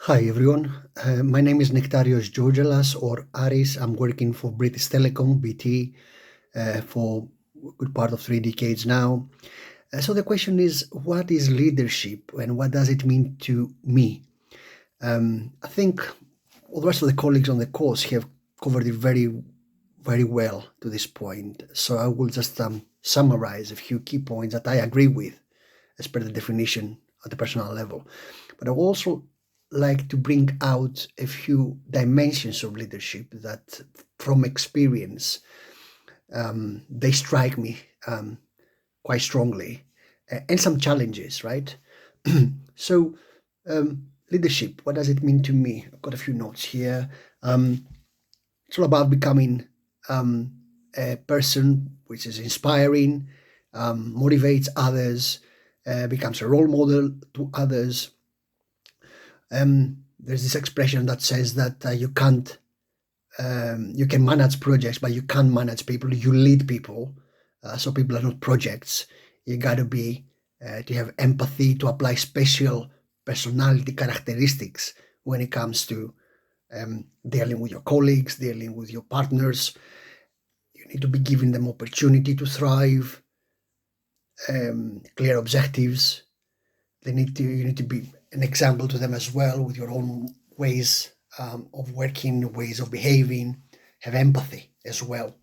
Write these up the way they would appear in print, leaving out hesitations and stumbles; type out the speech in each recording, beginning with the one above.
Hi everyone, my name is Nectarios Georgelas or Aris. I'm working for British Telecom, BT, for a good part of 3 decades now. So the question is, what is leadership and what does it mean to me? I think all the rest of the colleagues on the course have covered it very well to this point. So I will just summarize a few key points that I agree with as per the definition at the personal level. But I also like to bring out a few dimensions of leadership that, from experience, they strike me quite strongly, and some challenges, right? So, leadership, what does it mean to me? I've got a few notes here. It's all about becoming a person which is inspiring, motivates others, becomes a role model to others. There's this expression that says that you can manage projects, but you can't manage people. You lead people, so people are not projects. You got to be to have empathy, to apply special personality characteristics when it comes to dealing with your colleagues, dealing with your partners. You need to be giving them opportunity to thrive, clear objectives. You need to be an example to them as well with your own ways of working, ways of behaving. Have empathy as well.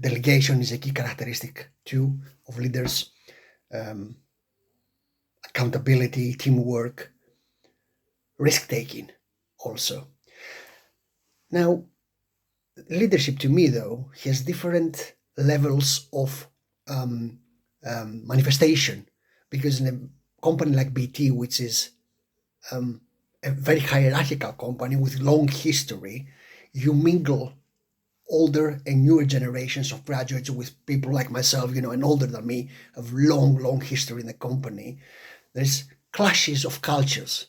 Delegation is a key characteristic too of leaders. Um, Accountability, teamwork, risk taking also. Now, leadership to me though has different levels of manifestation, because in a company like BT, which is a very hierarchical company with long history, you mingle older and newer generations of graduates with people like myself, and older than me, of long history in the company. There's clashes of cultures,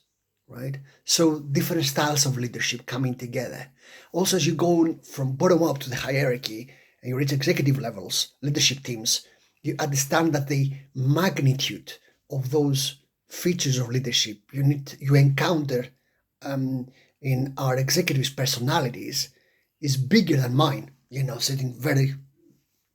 right? So different styles of leadership coming together. Also, as you go from bottom up to the hierarchy and you reach executive levels, leadership teams, you understand that the magnitude of those features of leadership you encounter um, in our executives' personalities is bigger than mine. Sitting very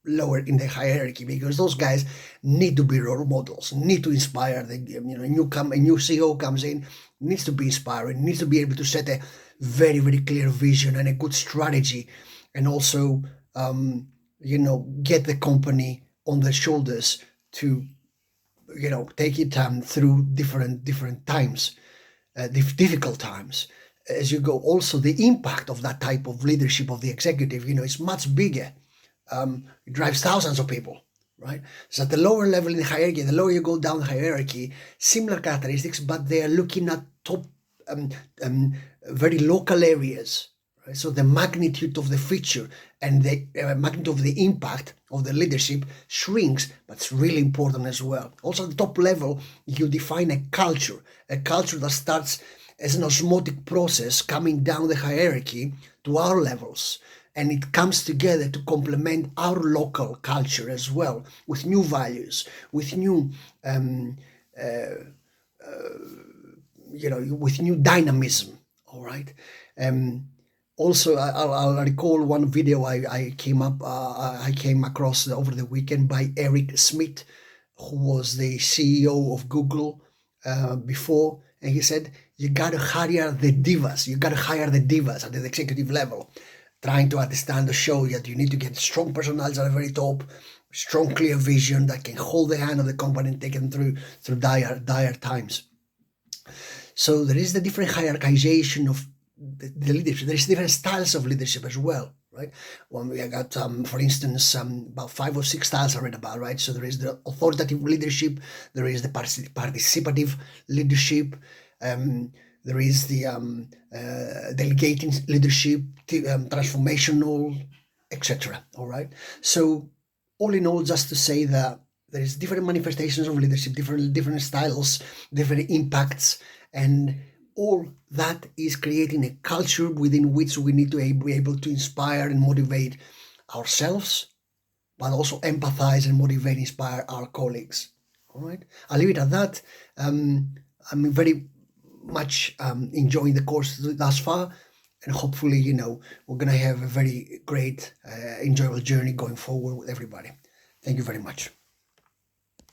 lower in the hierarchy, because those guys need to be role models, need to inspire. A new CEO comes in, needs to be inspiring, needs to be able to set a very clear vision and a good strategy, and also get the company on their shoulders to take it through different times, difficult times. As you go, also the impact of that type of leadership of the executive, is much bigger. It drives thousands of people, right? So at the lower level in the hierarchy, the lower you go down the hierarchy, similar characteristics, but they are looking at top, um, um, very local areas. Right? So the magnitude of the feature and the magnitude of the impact of the leadership shrinks, but it's really important as well. Also, at the top level, you define a culture that starts as an osmotic process coming down the hierarchy to our levels, and it comes together to complement our local culture as well, with new values, with new with new dynamism. All right. Also, I'll recall one video I came across over the weekend by Eric Schmidt, who was the CEO of Google before, and he said, "You got to hire the divas. You got to hire the divas at the executive level." Trying to understand the show that you need to get strong personalities at the very top, strong clear vision that can hold the hand of the company and take them through dire times. So there is the different hierarchization of the leadership. There is different styles of leadership as well, right? When we got, for instance, about 5 or 6 styles I read about, right? So there is the authoritative leadership, there is the participative leadership, there is the delegating leadership, transformational, etc. All right. So all in all, just to say that there is different manifestations of leadership, different styles, different impacts, and all that is creating a culture within which we need to be able to inspire and motivate ourselves, but also empathize and motivate, inspire our colleagues. All right, I'll leave it at that. I'm very much enjoying the course thus far, and hopefully, we're gonna have a very great, enjoyable journey going forward with everybody. Thank you very much.